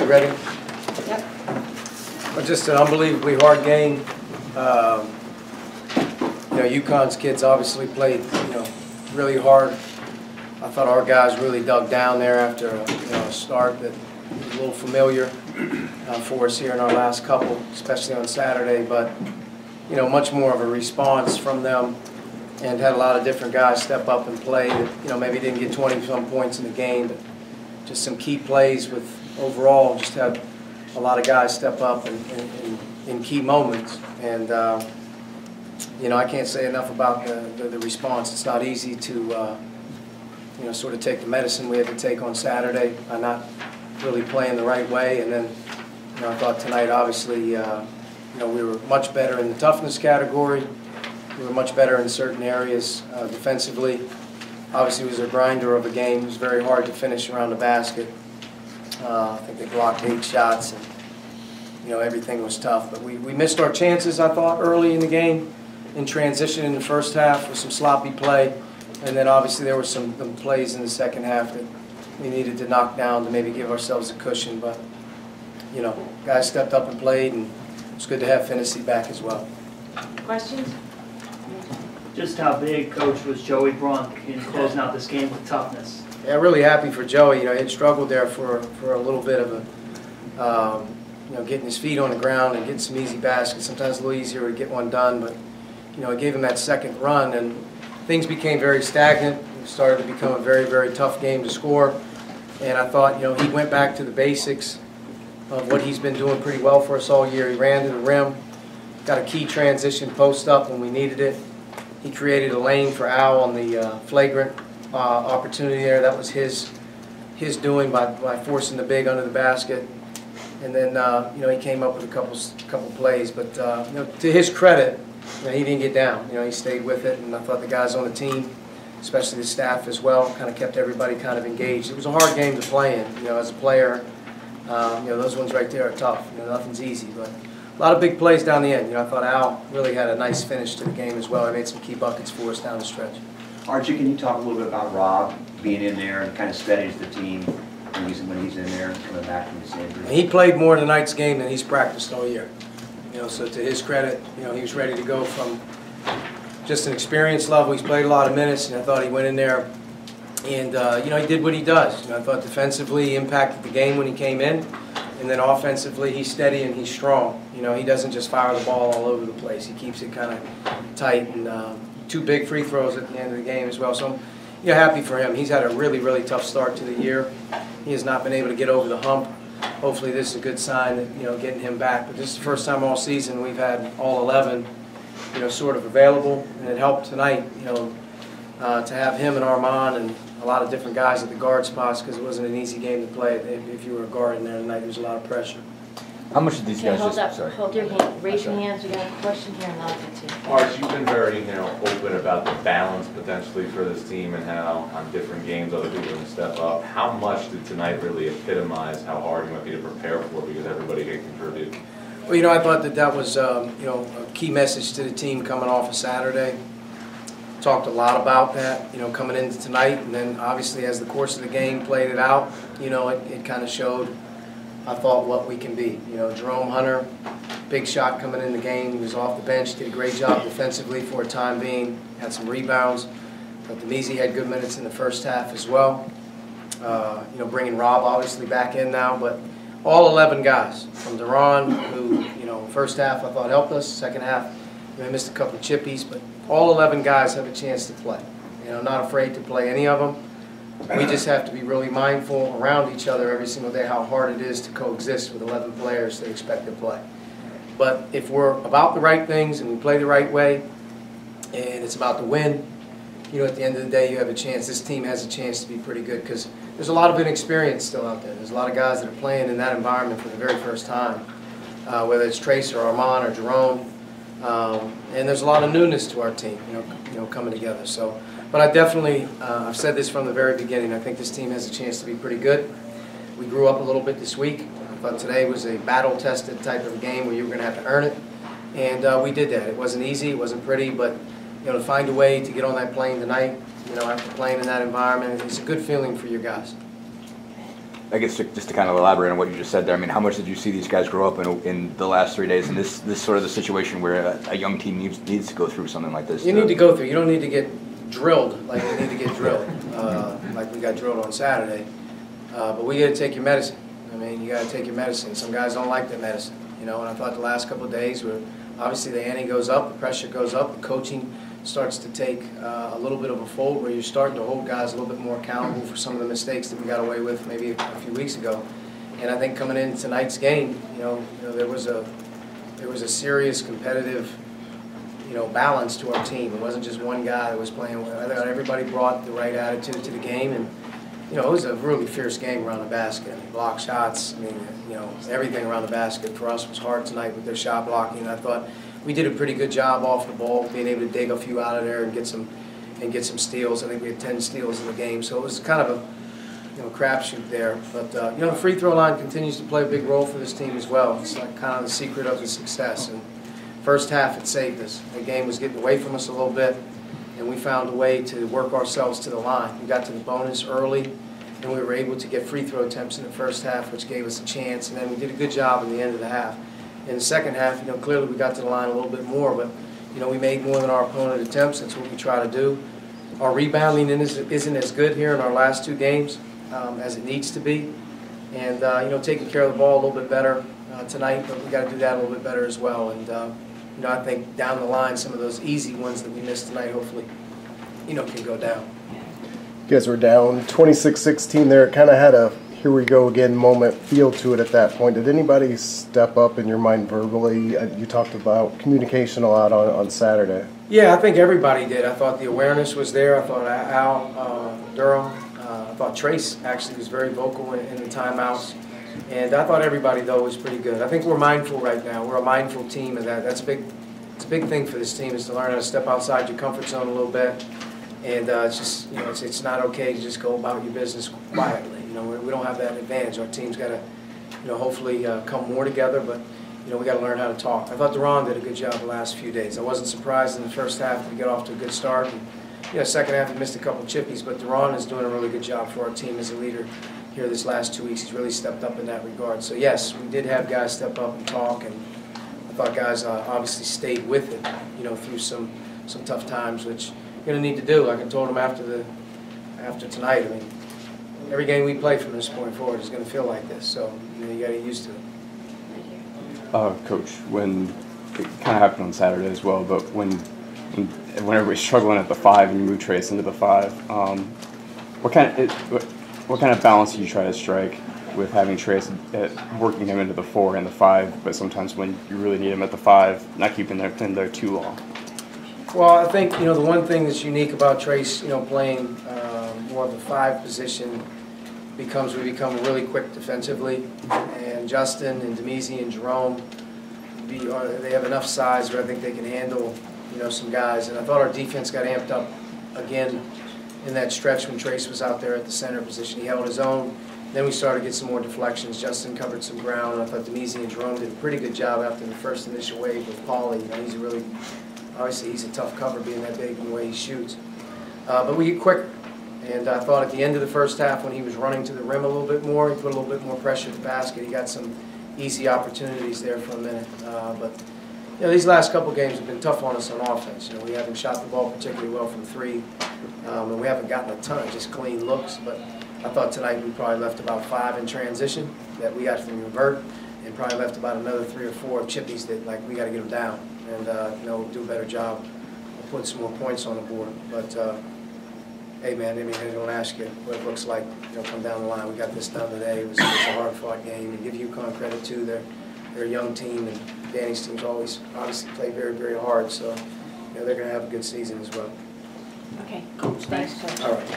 ready? Yep. Well, just an unbelievably hard game. UConn's kids obviously played, really hard. I thought our guys really dug down there after a start that was a little familiar for us here in our last couple, especially on Saturday. But much more of a response from them, and had a lot of different guys step up and play that maybe didn't get 20-some points in the game, but just some key plays with overall just had a lot of guys step up in key moments. And I can't say enough about the response. It's not easy to sort of take the medicine we had to take on Saturday by not really playing the right way. And then I thought tonight, obviously, we were much better in the toughness category. We were much better in certain areas defensively. Obviously, it was a grinder of a game. It was very hard to finish around the basket. I think they blocked 8 shots, and everything was tough. But we missed our chances, I thought, early in the game, in transition in the first half with some sloppy play, and then obviously there were some plays in the second half that we needed to knock down to maybe give ourselves a cushion. But guys stepped up and played, and it's good to have Finney back as well. Questions? Just how big, Coach, was Joey Brunk in closing out this game with toughness? Yeah, really happy for Joey. He had struggled there for a little bit of a, getting his feet on the ground and getting some easy baskets. Sometimes a little easier to get one done, but it gave him that second run, and things became very stagnant. It started to become a very, very tough game to score. And I thought, he went back to the basics of what he's been doing pretty well for us all year. He ran to the rim, got a key transition post up when we needed it. He created a lane for Al on the flagrant opportunity there. That was his doing by forcing the big under the basket. And then he came up with a couple plays. But to his credit, he didn't get down. He stayed with it, and I thought the guys on the team, especially the staff as well, kind of kept everybody kind of engaged. It was a hard game to play in. As a player, those ones right there are tough. Nothing's easy, but a lot of big plays down the end. I thought Al really had a nice finish to the game as well. He made some key buckets for us down the stretch. Archie, can you talk a little bit about Rob being in there and kind of steadies the team when he's in there coming back from his injury? He played more in tonight's game than he's practiced all year. So to his credit, he was ready to go from just an experience level. He's played a lot of minutes, and I thought he went in there and he did what he does. I thought defensively he impacted the game when he came in. And then offensively, he's steady and he's strong. He doesn't just fire the ball all over the place. He keeps it kind of tight, and 2 big free throws at the end of the game as well. So I'm happy for him. He's had a really, really tough start to the year. He has not been able to get over the hump. Hopefully this is a good sign that, getting him back. But this is the first time all season we've had all 11, sort of available. And it helped tonight, to have him and Armand and a lot of different guys at the guard spots, because it wasn't an easy game to play. If you were a guard in there tonight, there was a lot of pressure. How much did these guys hold just, up, hold your hand, raise your hands, we got a question here and I'll get to. Arch, you've been very, open about the balance potentially for this team and how on different games other people can step up. How much did tonight really epitomize how hard you might be to prepare for because everybody can contribute? Well, I thought that was, a key message to the team coming off of Saturday. Talked a lot about that, coming into tonight, and then obviously as the course of the game played it out, it kind of showed, I thought, what we can be. Jerome Hunter, big shot coming in the game. He was off the bench, did a great job defensively for a time being, had some rebounds. But Demizi had good minutes in the first half as well. Bringing Rob obviously back in now, but all 11 guys, from Duran, who, first half I thought helped us, second half, missed a couple of chippies, but all 11 guys have a chance to play. Not afraid to play any of them. We just have to be really mindful around each other every single day how hard it is to coexist with 11 players they expect to play. But if we're about the right things and we play the right way, and it's about the win, at the end of the day you have a chance. This team has a chance to be pretty good because there's a lot of inexperience still out there. There's a lot of guys that are playing in that environment for the very first time, whether it's Trace or Armand or Jerome. And there's a lot of newness to our team, coming together. So, but I definitely, I've said this from the very beginning, I think this team has a chance to be pretty good. We grew up a little bit this week. I thought today was a battle-tested type of game where you were going to have to earn it, and we did that. It wasn't easy, it wasn't pretty, but to find a way to get on that plane tonight, after playing in that environment, it's a good feeling for your guys. I guess just to kind of elaborate on what you just said there, I mean, how much did you see these guys grow up in the last 3 days? And this sort of the situation where a young team needs to go through something like this? You need to go through. You don't need to get drilled like we need to get drilled, like we got drilled on Saturday. But we got to take your medicine. I mean, you got to take your medicine. Some guys don't like that medicine, you know. And I thought the last couple of days were obviously the ante goes up, the pressure goes up, the coaching starts to take a little bit of a fold where you're starting to hold guys a little bit more accountable for some of the mistakes that we got away with maybe a few weeks ago. And I think coming into tonight's game, you know, there was a serious competitive, you know, balance to our team. It wasn't just one guy that was playing well. I thought everybody brought the right attitude to the game, and you know, it was a really fierce game around the basket. I mean, block shots, I mean, you know, everything around the basket for us was hard tonight with their shot blocking. And I thought we did a pretty good job off the ball, being able to dig a few out of there and get some steals. I think we had 10 steals in the game, so it was kind of a, you know, crapshoot there. But you know, the free throw line continues to play a big role for this team as well. It's like kind of the secret of the success. And first half, it saved us. The game was getting away from us a little bit, and we found a way to work ourselves to the line. We got to the bonus early, and we were able to get free throw attempts in the first half, which gave us a chance. And then we did a good job in the end of the half. In the second half, you know, clearly we got to the line a little bit more, but you know, we made more than our opponent attempts. That's what we try to do. Our rebounding isn't as good here in our last 2 games as it needs to be, and you know, taking care of the ball a little bit better tonight. But we got to do that a little bit better as well. And you know, I think down the line, some of those easy ones that we missed tonight, hopefully, you know, can go down. You guys were down 26-16 there. It kind of had a here we go again moment feel to it at that point. Did anybody step up in your mind verbally? You talked about communication a lot on Saturday. Yeah, I think everybody did. I thought the awareness was there. I thought Al Durham, I thought Trace actually was very vocal in the timeouts. And I thought everybody, though, was pretty good. I think we're mindful right now. We're a mindful team, and that's big. It's a big thing for this team is to learn how to step outside your comfort zone a little bit. And it's just, you know, it's not okay to just go about your business quietly. You know, we don't have that advantage. Our team's got to, you know, hopefully come more together. But you know, we got to learn how to talk. I thought Deron did a good job the last few days. I wasn't surprised in the first half to get off to a good start. And, you know, second half he missed a couple chippies, but Deron is doing a really good job for our team as a leader here this last 2 weeks. He's really stepped up in that regard. So yes, we did have guys step up and talk, and I thought guys obviously stayed with it, you know, through some tough times, which you're going to need to do. Like I told them after tonight, I mean, every game we play from this point forward is going to feel like this. So you know, you got to get used to it. Coach, when it kind of happened on Saturday as well, but when everybody's struggling at the 5 and you move Trace into the 5, what kind of balance do you try to strike with having Trace working him into the 4 and the 5, but sometimes when you really need him at the 5, not keeping him there too long? Well, I think, you know, the one thing that's unique about Trace, you know, playing more of the 5 position we become really quick defensively, and Justin and Demezi and Jerome, they have enough size where I think they can handle, you know, some guys. And I thought our defense got amped up again in that stretch when Trace was out there at the center position. He held his own. Then we started to get some more deflections. Justin covered some ground, and I thought Demezi and Jerome did a pretty good job after the first initial wave with Paulie. You know, obviously he's a tough cover being that big in the way he shoots. But we get quicker. And I thought at the end of the first half when he was running to the rim a little bit more, he put a little bit more pressure at the basket. He got some easy opportunities there for a minute. But you know, these last couple games have been tough on us on offense. You know, we haven't shot the ball particularly well from 3, and we haven't gotten a ton of just clean looks. But I thought tonight we probably left about 5 in transition that we got from revert, and probably left about another 3 or 4 chippies that like we got to get them down and you know, do a better job of putting some more points on the board. But hey man, I mean, I don't ask you what it looks like, you know, come down the line. We got this done today. It was a hard-fought game. And give UConn credit too. They're a young team, and Danny's team's always obviously play very, very hard. So, you know, they're going to have a good season as well. Okay, thanks, Coach. All right.